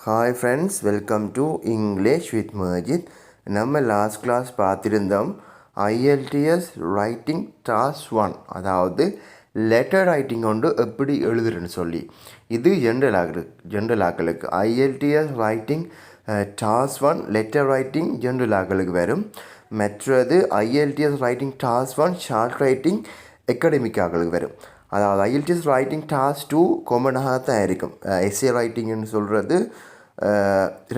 Hi friends, welcome to English with Majid. நம்ம last class பார்த்திருந்தோம் IELTS writing task 1, அதாவது letter writing கொண்டு எப்படி எழுதுறேன்னு சொல்லி. இது ஜென்ரல் ஆக்களுக்கு IELTS writing task 1 letter writing general ஆக்களுக்கு வரும். மற்றது IELTS writing task 1 short writing academic ஆக்களுக்கு வரும். அதாவது IELTS ரைட்டிங் டாஸ்க் 2 காமனாக தான் இருக்கும். எஸ்ஏ ரைட்டிங்னு சொல்கிறது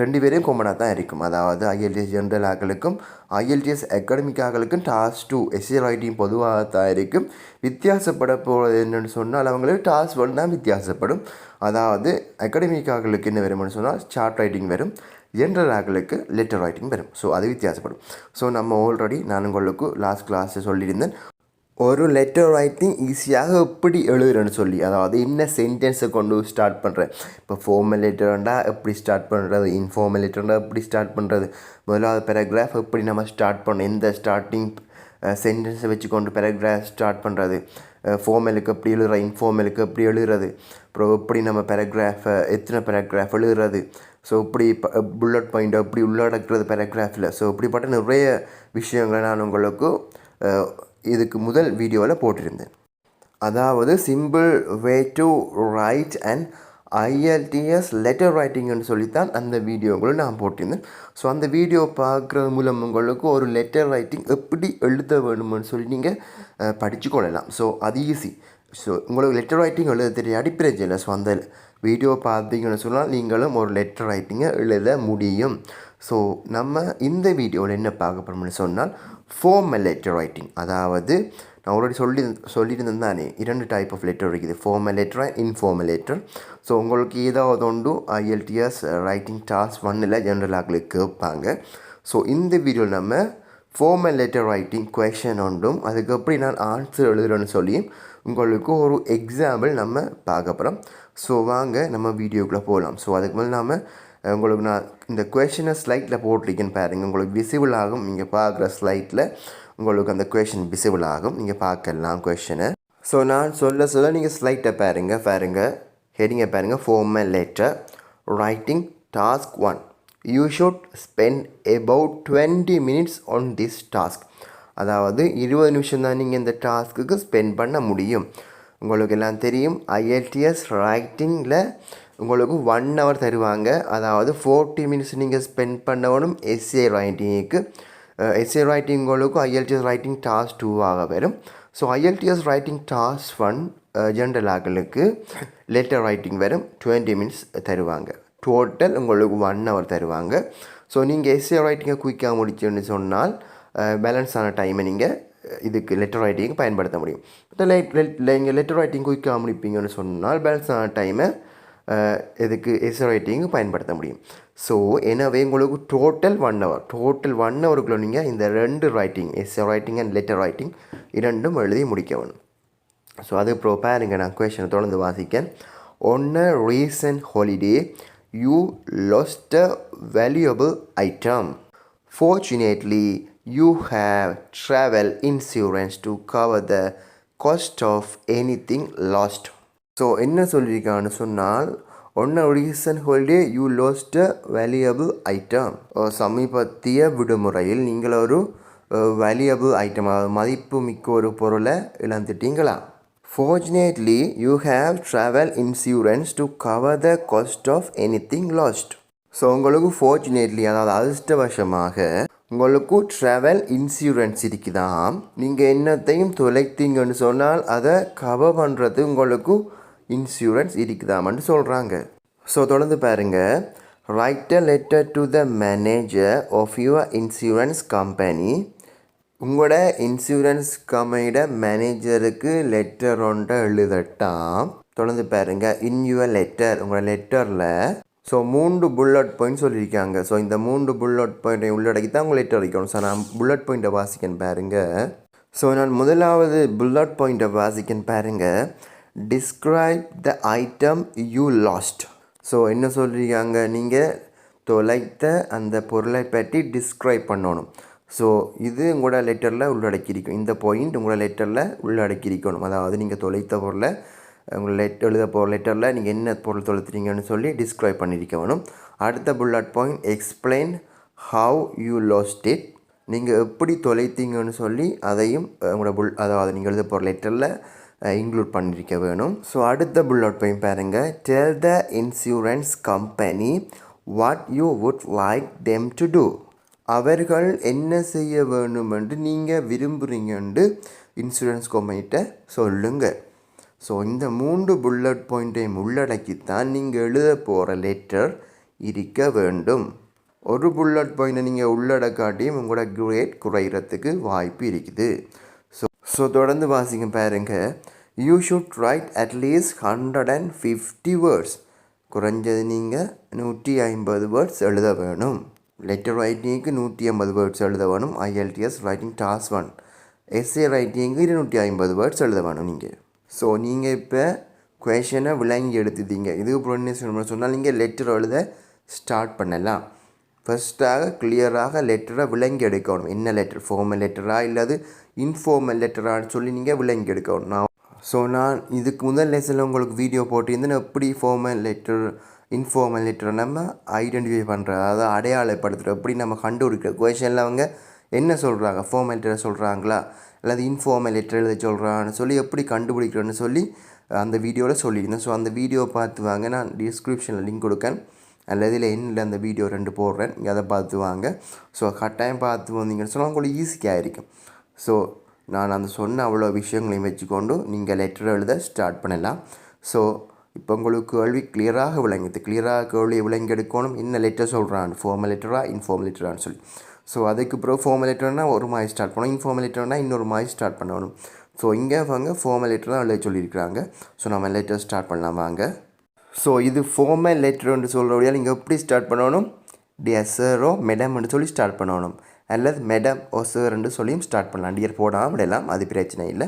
ரெண்டு பேரையும் காமனாக தான் இருக்கும். அதாவது IELTS ஜென்ரல் ஆக்களுக்கும் IELTS அகாடமிக் ஆக்களுக்கும் டாஸ்க் 2 எஸ்ஏ ரைட்டிங் பொதுவாக தான் இருக்கும். வித்தியாசப்பட போகிறது என்னென்னு சொன்னால் அவங்களுக்கு டாஸ்க் 1 தான் வித்தியாசப்படும். அதாவது அகாடமிக் ஆக்களுக்கு என்ன வரும்னு சொன்னால் ஷார்ட் ரைட்டிங் வரும், ஜென்ரல் ஆக்களுக்கு லெட்டர் ரைட்டிங் வரும். ஸோ அது வித்தியாசப்படும். ஸோ நம்ம ஆல்ரெடி நான் உங்களுக்கு லாஸ்ட் கிளாஸில் சொல்லியிருந்தேன் ஒரு லெட்டர் ரைட்டிங் ஈஸியாக எப்படி எழுதுறேன்னு சொல்லி. அதாவது என்ன சென்டென்ஸை கொண்டு ஸ்டார்ட் பண்ணுறேன். இப்போ ஃபார்மல் லெட்டர்ண்டா எப்படி ஸ்டார்ட் பண்ணுறது, இன்ஃபார்மல் லெட்டர்ண்டா எப்படி ஸ்டார்ட் பண்ணுறது, முதலாவது பேராகிராஃப் எப்படி நம்ம ஸ்டார்ட் பண்ணணும், எந்த ஸ்டார்டிங் சென்டென்ஸை வச்சு கொண்டு பேராகிராஃப் ஸ்டார்ட் பண்ணுறது, ஃபார்மலுக்கு எப்படி எழுதுறது, இன்ஃபார்மலுக்கு எப்படி எழுதுறது, அப்புறம் எப்படி நம்ம பேராகிராஃபை எத்தனை பேராகிராஃப் எழுதுறது, ஸோ இப்படி புல்லட் பாயிண்ட் எப்படி உள்ளடக்கிறது பேராகிராஃபில். ஸோ இப்படிப்பட்ட நிறைய விஷயங்களை நான் உங்களுக்கு இதுக்கு முதல் வீடியோவில் போட்டிருந்தேன். அதாவது simple way to write and IELTS letter ரைட்டிங்னு சொல்லித்தான் அந்த வீடியோங்களும் நான் போட்டிருந்தேன். ஸோ அந்த வீடியோ பார்க்குறது மூலம் உங்களுக்கு ஒரு லெட்டர் ரைட்டிங் எப்படி எழுத வேணும்னு சொல்லி நீங்கள் படித்து கொள்ளலாம். ஸோ அது ஈஸி. ஸோ உங்களுக்கு லெட்டர் ரைட்டிங் எழுத தெரிய அடிப்பிரச்சனை இல்லை. ஸோ அந்த வீடியோ பார்த்தீங்கன்னு சொன்னால் நீங்களும் ஒரு லெட்டர் ரைட்டிங்கை எழுத முடியும். ஸோ நம்ம இந்த வீடியோவில் என்ன பார்க்க போகிறோம்னு சொன்னால் ஃபார்மல் லெட்டர் ரைட்டிங். அதாவது நான் ஆல்ரெடி சொல்லியிருந்தேன் தானே, 2 டைப் ஆஃப் லெட்டர் இருக்குது, formal letter and informal letter. So உங்களுக்கு ஏதாவது ஒன்று IELTS ரைட்டிங் டாஸ்க் 1 ஜென்ரல் ஆக்களுக்கு கேட்பாங்க. ஸோ இந்த வீடியோவில் நம்ம ஃபார்மல் லெட்டர் ரைட்டிங் கொஷன் ஒன்றும் அதுக்கு எப்படி நான் ஆன்சர் எழுதுறேன்னு சொல்லி உங்களுக்கு ஒரு எக்ஸாம்பிள் நம்ம பார்க்க போகிறோம். ஸோ வாங்க நம்ம வீடியோக்குள்ளே போகலாம். ஸோ அதுக்கு மேலே நாம் உங்களுக்கு நான் இந்த கொஷனை ஸ்லைட்டில் போட்டிருக்கேன்னு பாருங்கள், உங்களுக்கு விசிபிள் ஆகும். நீங்கள் பார்க்குற ஸ்லைட்டில் உங்களுக்கு அந்த கொஷன் விசிபிள் ஆகும், நீங்கள் பார்க்கலாம் கொஷனை. ஸோ நான் சொல்ல நீங்கள் ஸ்லைட்டை பாருங்கள் ஹெடிங்கை பாருங்கள். Formal letter writing task 1. You should spend about 20 minutes on this task. அதாவது 20 நிமிஷம் தான் நீங்கள் இந்த டாஸ்க்குக்கு ஸ்பெண்ட் பண்ண முடியும். உங்களுக்கு எல்லாம் தெரியும் IELTS ரைட்டிங்கில் உங்களுக்கு 1 hour தருவாங்க. அதாவது 40 minutes நீங்கள் ஸ்பெண்ட் பண்ணணும் எஸ்ஏ ரைட்டிங்க்கு. எஸ்ஏ ரைட்டிங் உங்களுக்கு IELTS ரைட்டிங் டாஸ்க் 2 வரும். So IELTS writing task 1 general ஆக்களுக்கு லெட்டர் ரைட்டிங் வரும், 20 minutes தருவாங்க. டோட்டல் உங்களுக்கு 1 hour தருவாங்க. ஸோ நீங்கள் எஸ்ஏ ரைட்டிங்கை குயிக்காக முடிச்சுன்னு சொன்னால் பேலன்ஸான டைமை நீங்கள் இதுக்கு லெட்டர் ரைட்டிங்கு பயன்படுத்த முடியும். நீங்கள் லெட்டர் ரைட்டிங் குயிக்காக முடிப்பீங்கன்னு சொன்னால் பேலன்ஸான டைமை இதுக்கு எஸ்ஏ ரைட்டிங்கு பயன்படுத்த முடியும். ஸோ எனவே உங்களுக்கு டோட்டல் 1 hour, டோட்டல் 1 hourக்குள்ளே நீங்கள் இந்த 2 writing, S A writing and letter writing இரண்டும் எழுதி முடிக்க வேணும். ஸோ அது அப்புறம் பாருங்க, நான் கொஷனை தொடர்ந்து வாசிக்கேன். On a recent holiday, you lost a valuable item. Fortunately, you have travel insurance to cover the cost of anything lost. So என்ன சொல்லியிருக்கான்னு சொன்னால், on a recent holiday you lost a valuable item. சமீபத்திய விடுமுறையில் நீங்கள் ஒரு valuable item, மதிப்பு மிக்க ஒரு பொருளை இழந்துட்டீங்களா? Fortunately, you have travel insurance to cover the cost of anything lost. So உங்களுக்கு fortunately, அதாவது அதிர்ஷ்டவசமாக உங்களுக்கு ட்ராவல் இன்சூரன்ஸ் இருக்குதாம். நீங்கள் என்னத்தையும் தொலைத்தீங்கன்னு சொன்னால் அதை கவர் பண்ணுறது உங்களுக்கு இன்சூரன்ஸ் இருக்குதாமன்னு சொல்கிறாங்க. ஸோ தொடர்ந்து பாருங்கள். Write a letter to the manager of your insurance company. உங்களோட இன்சூரன்ஸ் கம்பெனியோட மேனேஜருக்கு லெட்டர் ஒன்றை எழுதட்டாம். தொடர்ந்து பாருங்கள். இன் யுவர் லெட்டர், உங்களோட லெட்டரில் ஸோ 3 புல்லட் பாயிண்ட் சொல்லியிருக்காங்க. ஸோ இந்த 3 புல்லட் பாயிண்ட்டை உள்ளடக்கி தான் உங்கள் லெட்டர் வைக்கணும். ஸோ நான் புல்லட் பாயிண்ட்டை வாசிக்கன்னு பாருங்கள். ஸோ நான் முதலாவது புல்லட் பாயிண்ட்டை வாசிக்கன்னு பாருங்கள். Describe the item you last. So என்ன சொல்லியிருக்காங்க, நீங்கள் தொலைத்த அந்த பொருளை பற்றி டிஸ்கிரைப் பண்ணணும். ஸோ இது உங்களோட லெட்டரில் உள்ளடக்கியிருக்கும். இந்த பாயிண்ட் உங்களோட லெட்டரில் உள்ளடக்கியிருக்கணும். அதாவது நீங்கள் தொலைத்த பொருளை உங்கள் எழுத போகிற லெட்டரில் நீங்கள் என்ன பொருள் தொலைத்துறீங்கன்னு சொல்லி டிஸ்கிரைப் பண்ணியிருக்க வேணும். அடுத்த bullet point explain how you lost it. நீங்கள் எப்படி தொலைத்தீங்கன்னு சொல்லி அதையும் உங்களோட அதாவது நீங்கள் எழுத போகிற லெட்டரில் இன்க்ளூட் பண்ணியிருக்க வேணும். ஸோ அடுத்த புல்லட் பாயிண்ட் பாருங்கள், tell the insurance company what you would like them to do. அவர்கள் என்ன செய்ய வேணும் என்று நீங்கள் விரும்புகிறீங்கன்னு இன்சூரன்ஸ் கம்பெனிகிட்ட சொல்லுங்கள். ஸோ இந்த 3 புல்லட் பாயிண்ட்டையும் உள்ளடக்கித்தான் நீங்கள் எழுத போகிற லெட்டர் இருக்க வேண்டும். ஒரு புல்லட் பாயிண்ட்டை நீங்கள் உள்ளடக்காட்டியும் உங்களோட கிரேட் குறைகிறதுக்கு வாய்ப்பு இருக்குது. ஸோ தொடர்ந்து வாசிங்க பாருங்க. You should right at least 150 words. குறைஞ்சது நீங்கள் 150 வேர்ட்ஸ் எழுத வேணும். லெட்டர் ரைட்டிங்க்கு 150 வேர்ட்ஸ் எழுத வேணும். IELTS writing task 1. எஸ்ஏ ரைட்டிங்க்கு 250 வேர்ட்ஸ் எழுத வேணும் நீங்கள். ஸோ நீங்கள் இப்போ குவேஷனை விளங்கி எடுத்துட்டீங்க. இது ப்ரொனன்சியேஷன் சொன்னால் நீங்கள் லெட்டர் எழுத ஸ்டார்ட் பண்ணலாம். ஃபஸ்ட்டாக கிளியராக லெட்டரை விளங்கி எடுக்கணும். என்ன லெட்டர், ஃபார்மல் லெட்டரா இல்லாது இன்ஃபார்மல் லெட்டரான்னு சொல்லி நீங்கள் விளங்கி எடுக்கணும். நான் இதுக்கு முதல் லெசனில் உங்களுக்கு வீடியோ போட்டிருந்தேன், எப்படி ஃபார்மல் லெட்டர் இன்ஃபார்மல் லெட்டரை நம்ம ஐடென்டிஃபை பண்ணுறது, அதாவது அடையாளப்படுத்துகிற எப்படி நம்ம கண்டுபிடிக்கிற. குவேஷனில் அவங்க என்ன சொல்கிறாங்க, ஃபார்மல் லெட்டரை சொல்கிறாங்களா அல்லது இன்ஃபார்மல் லெட்டர் எழுத சொல்கிறான்னு சொல்லி எப்படி கண்டுபிடிக்கிறோன்னு சொல்லி அந்த வீடியோவில் சொல்லியிருந்தேன். ஸோ அந்த வீடியோ பார்த்து வாங்க. நான் டிஸ்கிரிப்ஷனில் லிங்க் கொடுக்கேன் அல்லது இதில் என்னில் அந்த வீடியோ 2 போடுறேன், நீங்கள் அதை பார்த்து வாங்க. ஸோ கட்டாயம் பார்த்து வந்தீங்கன்னு சொன்னால் உங்களுக்கு ஈஸியாக இருக்கும். ஸோ நான் அந்த சொன்ன அவ்வளோ விஷயங்களையும் வச்சுக்கொண்டு நீங்கள் லெட்டர் எழுத ஸ்டார்ட் பண்ணலாம். ஸோ இப்போ உங்களுக்கு கேள்வி கிளியராக விளங்குது. கிளியராக கேள்வியை விளங்கி எடுக்கணும். என்ன லெட்டர் சொல்கிறான், ஃபார்மல் லெட்டரா இன்ஃபார்மல் லெட்டரான்னு சொல்லி. ஸோ அதுக்கு பிறகு ஃபார்மல் லெட்டர்னா ஒரு மாதிரி ஸ்டார்ட் பண்ணணும், இன்ஃபார்மல் லெட்டர்னா இன்னொரு மாதிரி ஸ்டார்ட் பண்ணணும். ஸோ இங்கே அவங்க ஃபார்மல் லெட்டர் தான் எழுத சொல்லியிருக்கிறாங்க. ஸோ நம்ம லெட்டர் ஸ்டார்ட் பண்ணலாம் வாங்க. ஸோ இது ஃபார்மல் லெட்டர்ன்னு சொல்கிறபடியால் நீங்கள் எப்படி ஸ்டார்ட் பண்ணணும், டியர் சாரோ மேடம்னு சொல்லி ஸ்டார்ட் பண்ணணும், அல்லது மேடம் ஓ சார்ன்னு சொல்லியும் ஸ்டார்ட் பண்ணலாம். டியர் போடாமல் விடலாம், அது பிரச்சனை இல்லை.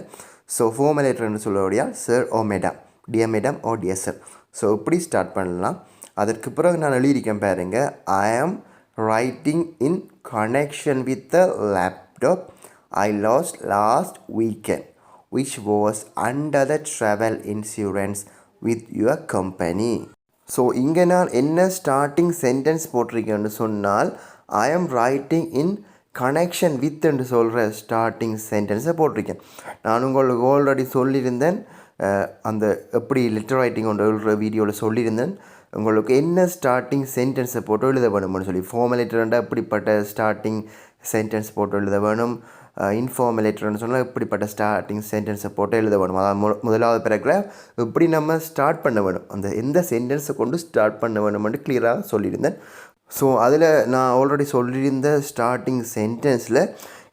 ஸோ ஃபார்மல் லெட்டர்னு சொல்கிறபடியால் sir or madam, dear madam or dear sir. So இப்படி ஸ்டார்ட் பண்ணலாம். அதற்கு பிறகு நான் எழுதியிருக்கேன் பாருங்கள், I am writing in connection with the laptop I lost lost weekend which was under the travel insurance with your company. So இங்கே நான் என்ன ஸ்டார்டிங் சென்டென்ஸ் போட்டிருக்கேன்னு சொன்னால் ஐ am writing in connection with என்று சொல்கிற ஸ்டார்டிங் சென்டென்ஸை போட்டிருக்கேன். நான் உங்களுக்கு ஆல்ரெடி சொல்லியிருந்தேன், அந்த எப்படி லெட்டர் ரைட்டிங் ஒன்று எழுதுகிற வீடியோவில் சொல்லியிருந்தேன், உங்களுக்கு என்ன ஸ்டார்டிங் சென்டென்ஸை போட்டு எழுத வேணும்னு சொல்லி. ஃபார்மல் லெட்டர்ண்டா இப்படிப்பட்ட ஸ்டார்டிங் சென்டென்ஸ் போட்டு எழுத வேணும். இன்ஃபார்மல் லெட்டர்னு சொன்னால் இப்படிப்பட்ட ஸ்டார்டிங் சென்டென்ஸை போட்டு எழுத வேணும். அதாவது முதலாவது பேராகிராஃப் எப்படி நம்ம ஸ்டார்ட் பண்ண வேணும், அந்த எந்த சென்டென்ஸை கொண்டு ஸ்டார்ட் பண்ண வேணும்னு கிளியராக சொல்லியிருந்தேன். ஸோ அதில் நான் ஆல்ரெடி சொல்லியிருந்த ஸ்டார்டிங் சென்டென்ஸில்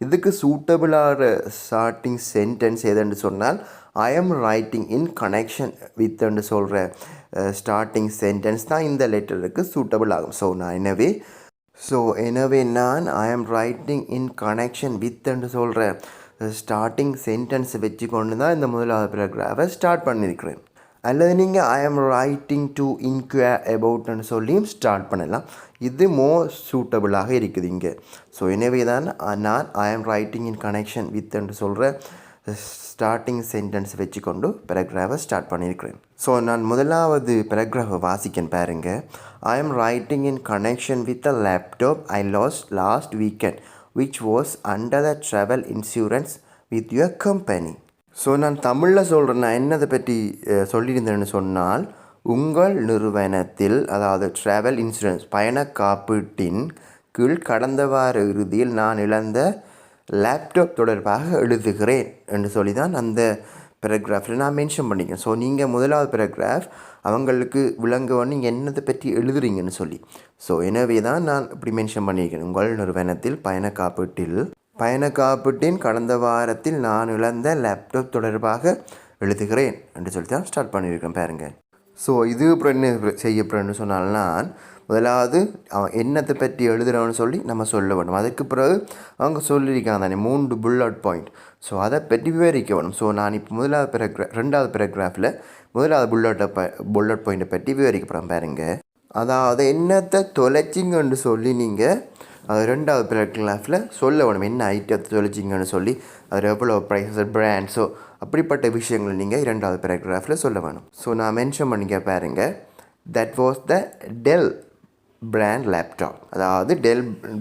இதுக்கு சூட்டபிளான ஸ்டார்டிங் சென்டென்ஸ் எதுன்னு சொன்னால் ஐ ஆம் ரைட்டிங் இன் கனெக்ஷன் வித்ன்னு சொல்கிற ஸ்டார்டிங் சென்டென்ஸ் தான் இந்த லெட்டருக்கு சூட்டபிள் ஆகும். எனவே நான் ஐ ஆம் ரைட்டிங் இன் கனெக்ஷன் வித்ன்னு சொல்கிற ஸ்டார்டிங் சென்டென்ஸை வச்சு கொண்டு தான் இந்த முதலாவது பேராகிராஃபை ஸ்டார்ட் பண்ணியிருக்கிறேன். அல்லது நீங்கள் ஐ ஆம் ரைட்டிங் டு இன்க்வயர் அபவுட்னு சொல்லியும் ஸ்டார்ட் பண்ணலாம். இது மோர் சூட்டபிளாக இருக்குது இங்கே. ஸோ எனவே தான் நான் ஐ am writing in connection with என்று சொல்கிற ஸ்டார்டிங் சென்டென்ஸ் வச்சுக்கொண்டு பேராகிராஃபை ஸ்டார்ட் பண்ணியிருக்கிறேன். ஸோ நான் முதலாவது பேராகிராஃபை வாசிக்கேன் பாருங்க. I am writing in connection with a laptop I lost weekend which was under the travel insurance with your company. So நான் தமிழில் சொல்கிறேன், நான் என்னதை பற்றி சொல்லியிருந்தேன்னு சொன்னால், உங்கள் நிறுவனத்தில், அதாவது ட்ராவல் இன்சூரன்ஸ் பயண காப்பீட்டின் கீழ் கடந்த வார இறுதியில் நான் இழந்த லேப்டாப் தொடர்பாக எழுதுகிறேன் என்று சொல்லி தான் அந்த பேராகிராஃபில் நான் மென்ஷன் பண்ணிக்கிறேன். ஸோ நீங்கள் முதலாவது பேராகிராஃப் அவங்களுக்கு விளங்குவோன்னு நீங்கள் என்னதை பற்றி எழுதுறீங்கன்னு சொல்லி. ஸோ எனவே தான் நான் இப்படி மென்ஷன் பண்ணியிருக்கேன், உங்கள் நிறுவனத்தில் பயண காப்பீட்டின் கடந்த வாரத்தில் நான் இழந்த லேப்டாப் தொடர்பாக எழுதுகிறேன் என்று சொல்லி தான் ஸ்டார்ட் பண்ணியிருக்கேன் பாருங்கள். ஸோ இது அப்புறம் என்ன செய்ய போகிறேன்னு சொன்னால், நான் முதலாவது அவன் என்னத்தை பற்றி எழுதுகிறவன்னு சொல்லி நம்ம சொல்ல வேணும். அதுக்கு பிறகு அவங்க சொல்லியிருக்காங்க தானே 3 புல்லட் பாயிண்ட். ஸோ அதை பற்றி விவரிக்க வேணும். ஸோ நான் இப்போ ரெண்டாவது பேராகிராஃபில் முதலாவது புல்லட் பாயிண்ட்டை பற்றி விவரிக்க போகிறேன் பாருங்கள். அதாவது என்னத்தை தொலைச்சிங்கன்னு சொல்லி நீங்கள் அது ரெண்டாவது பேராகிராஃபில் சொல்ல வேணும். என்ன ஐட்டத்தை தொலைச்சிங்கன்னு சொல்லி, அது எவ்வளோ ப்ரைஸஸ், பிராண்ட். ஸோ அப்படிப்பட்ட விஷயங்கள் நீங்கள் இரண்டாவது பேராகிராஃபில் சொல்ல வேணும். ஸோ நான் மென்ஷன் பண்ணிக்க பாருங்கள், that was the Dell brand laptop. அதாவது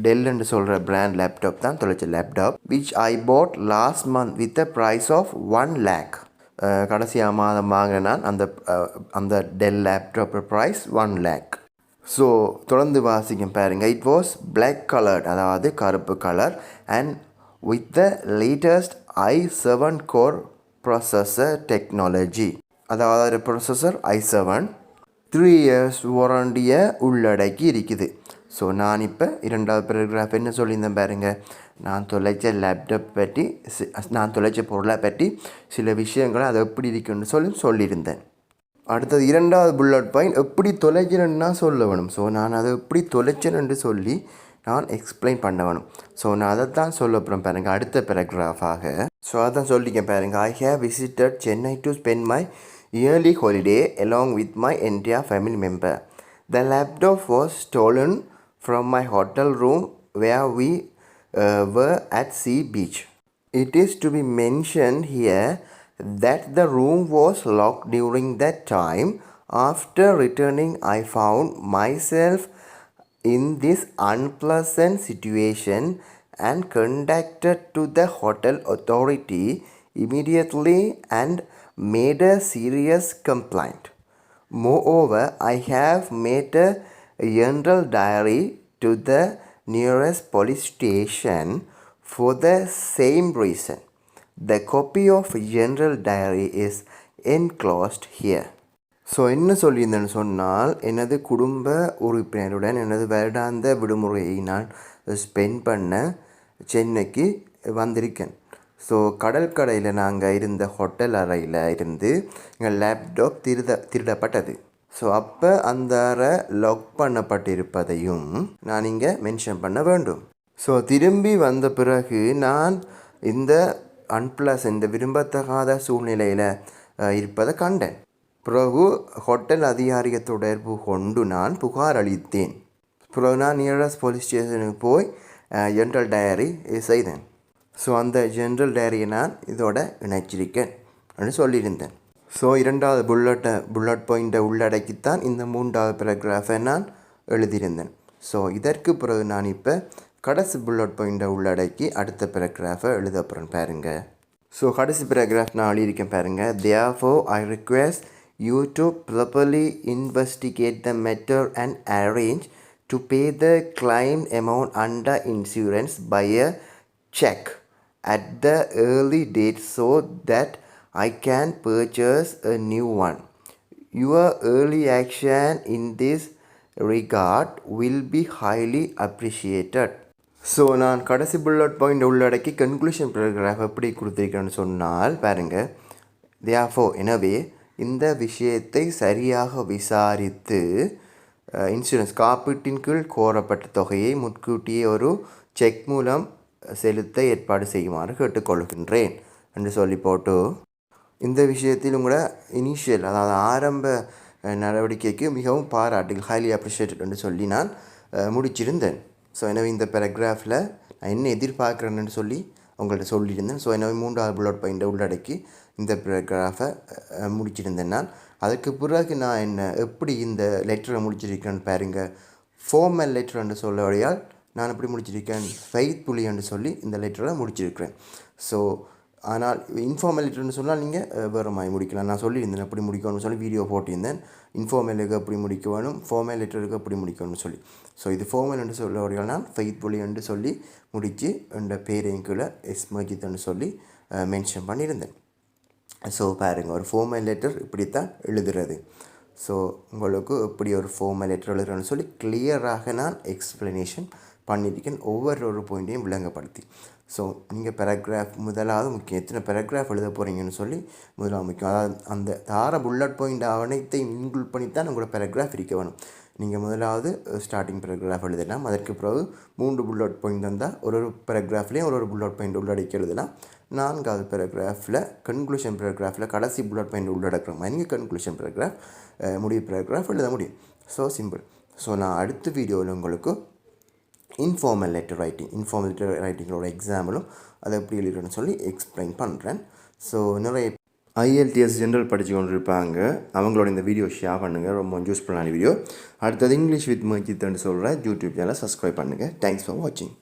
டெல்ன்னு சொல்கிற பிராண்ட் லேப்டாப் தான் தொலைச்ச laptop. Which I bought last month with a price of 1 lakh. கடைசியாக மாதம் வாங்கினான் அந்த Dell laptop price 1 lakh. So தொடர்ந்து வாசிக்கும் பாருங்கள். இட் வாஸ் பிளாக் கலர்ட், அதாவது கருப்பு colour, and with the latest i7 core processor technology. அதாவது ப்ராசஸர் i7 3 years வாரண்டியை உள்ளடக்கி இருக்குது. ஸோ நான் இப்போ இரண்டாவது பேராகிராஃப் என்ன சொல்லியிருந்தேன் பாருங்கள், நான் தொலைச்ச லேப்டாப் பற்றி, நான் தொலைச்ச பொருளை பற்றி சில விஷயங்களை அது எப்படி இருக்குன்னு சொல்லியிருந்தேன். அடுத்தது இரண்டாவது புல்லட் பாயிண்ட், எப்படி தொலைக்கிறேன்னா சொல்ல வேணும். ஸோ நான் அதை எப்படி தொலைச்சேன்னு சொல்லி நான் எக்ஸ்பிளைன் பண்ண வேணும். ஸோ நான் அதை தான் சொல்ல போகிறேன் பாருங்கள் அடுத்த பேராகிராஃபாக. ஸோ அதான் சொல்லிக்கேன் பாருங்கள். I have visited Chennai to spend my yearly holiday along with my entire family member. The laptop was stolen from my hotel room where we were at Sea Beach. It is to be mentioned here that the room was locked during that time. After returning, I found myself in this unpleasant situation and contacted to the hotel authority immediately and made a serious complaint. Moreover, I have made a general diary to the nearest police station for the same reason. The copy of general diary is enclosed here. So என்ன சொல்லியிருந்தேன்னு சொன்னால், எனது குடும்ப உறுப்பினருடன் எனது வருடாந்த விடுமுறையை நான் spend பண்ண சென்னைக்கு வந்திருக்கேன். ஸோ கடற்கரையில் நாங்கள் இருந்த ஹோட்டல் அறையில் இருந்து எங்கள் லேப்டாப் திருடப்பட்டது. ஸோ அப்போ அந்த அறை லாக் பண்ணப்பட்டிருப்பதையும் நான் இங்கே மென்ஷன் பண்ண வேண்டும். ஸோ திரும்பி வந்த பிறகு நான் இந்த இந்த விரும்பத்தகாத சூழ்நிலையில் இருப்பதை கண்டேன். பிறகு ஹோட்டல் அதிகாரியை தொடர்பு கொண்டு நான் புகார் அளித்தேன். பிறகு நான் நியரஸ்ட் போலீஸ் ஸ்டேஷனுக்கு போய் ஜென்ரல் டயரி செய்தேன். ஸோ அந்த ஜென்ரல் டயரியை நான் இதோட இணைச்சிருக்கேன் அப்படின்னு சொல்லியிருந்தேன். ஸோ இரண்டாவது புல்லட் பாயிண்ட்டை உள்ளடக்கித்தான் இந்த மூன்றாவது பேராகிராஃபை நான் எழுதியிருந்தேன். ஸோ இதற்கு பிறகு நான் இப்போ கடைசி புல்லட் பாயிண்ட்டை உள்ளடக்கி அடுத்த பேராகிராஃபை எழுத போகிறேன் பாருங்கள். ஸோ கடைசி பேராகிராஃப் நான் எழுதியிருக்கேன் பாருங்கள். Therefore, I request you to properly investigate the matter and arrange to pay the claimed amount under insurance by a check at the early date so that I can purchase a new one. Your early action in this regard will be highly appreciated. So நான் கடைசி bullet point உள்ளடக்கி conclusion paragraph எப்படி கொடுத்துருக்கேன்னு சொன்னால் பாருங்கள். Therefore, எனவே இந்த விஷயத்தை சரியாக விசாரித்து இன்சூரன்ஸ் காப்பீட்டின் கீழ் கோரப்பட்ட தொகையை முன்கூட்டியே ஒரு செக் மூலம் செலுத்த ஏற்பாடு செய்யுமாறு கேட்டுக்கொள்கின்றேன் என்று சொல்லி போட்டு இந்த விஷயத்தில் உங்களோட இனிஷியல் அதாவது ஆரம்ப நடவடிக்கைக்கு மிகவும் பாராட்டுகள் ஹைலி அப்ரிஷியேட்டட் என்று சொல்லி நான் முடிச்சிருந்தேன். ஸோ எனவே இந்த பேராகிராஃபில் நான் என்ன எதிர்பார்க்குறேன்னு சொல்லி உங்கள்கிட்ட சொல்லியிருந்தேன். ஸோ எனவே மூன்றாவது புல்லட் பாயிண்ட்டை உள்ளடக்கி இந்த பேராகிராஃபை முடிச்சிருந்தேன். நான் அதுக்கு பிறகு நான் எப்படி இந்த லெட்டரை முடிச்சிருக்கேன்னு பாருங்கள். ஃபார்மல் லெட்டர்ன்னு சொல்லவடையால் நான் எப்படி முடிச்சிருக்கேன், ஃபெய்த்ஃபுல்லி என்று சொல்லி இந்த லெட்டரை முடிச்சிருக்கிறேன். ஸோ ஆனால் இன்ஃபார்மல் லெட்டர்னு சொன்னால் நீங்கள் வேறு மாதிரி முடிக்கலாம். நான் சொல்லியிருந்தேன் எப்படி முடிக்கணும்னு சொல்லி வீடியோ போட்டிருந்தேன். இன்ஃபார்மலுக்கு எப்படி முடிக்க வேணும், ஃபார்மல் லெட்டருக்கு எப்படி முடிக்கணும்னு சொல்லி. ஸோ இது ஃபார்மல் என்று சொல்ல நான் ஃபெய்த்ஃபுல்லி என்று சொல்லி முடித்து என்ற பேரையும் கீழே மஜித்ன்னு சொல்லி மென்ஷன் பண்ணியிருந்தேன். ஸோ பாருங்கள், ஒரு ஃபார்மல் லெட்டர் இப்படித்தான் எழுதுறது. ஸோ உங்களுக்கு எப்படி ஒரு ஃபார்மல் லெட்டர் எழுதுறேன்னு சொல்லி கிளியராக நான் எக்ஸ்ப்ளனேஷன் பண்ணியிருக்கேன், ஒவ்வொரு பாயிண்ட்டையும் விளங்கப்படுத்தி. ஸோ நீங்கள் பேராகிராஃப் முதலாவது முக்கியம், எத்தனை பேராகிராஃப் எழுத போகிறீங்கன்னு சொல்லி முதலாவது முக்கியம். அதாவது அந்த தார புல்லட் பாயிண்ட் அனைத்தையும் இன்க்ளூட் பண்ணித்தான் உங்களோட பேராகிராஃப் இருக்க வேணும். நீங்கள் முதலாவது ஸ்டார்டிங் பேராகிராஃப் எழுதலாம். அதற்கு பிறகு 3 புல்லட் பாயிண்ட் தந்தால் ஒரு பேராகிராஃப்லேயும் ஒரு புல்லட் பாயிண்ட் உள்ளடக்கி எழுதலாம். 4வது பேராகிராஃபில் கன்க்ளூஷன் பேராகிராஃபில் கடைசி புல்லட் பாயிண்ட் உள்ளடக்கிற மாதிரி நீங்கள் கன்க்ளூஷன் பேராகிராஃப் முடிவு பேராகிராஃப் எழுத முடியும். So simple. ஸோ நான் அடுத்த வீடியோவில் உங்களுக்கு இன்ஃபார்மல் லெட்டர் ரைட்டிங்களோட எக்ஸாம்பிளும் அதை எப்படி எழுதுறேன்னு சொல்லி எக்ஸ்பிளைன் பண்ணுறேன். ஸோ நிறைய ஐஎல்டிஎஸ் ஜென்ரல் படித்து கொண்டு இருப்பாங்க, அவங்களோட இந்த வீடியோ ஷேர் பண்ணுங்கள், ரொம்ப யூஸ்ஃபுல்லான வீடியோ. அடுத்தது இங்கிலீஷ் வித் மஜித்ன்னு சொல்கிறேன் யூடியூப் சேனலை சப்ஸ்கிரைப் பண்ணுங்கள். தேங்க்ஸ் ஃபார் வாட்சிங்.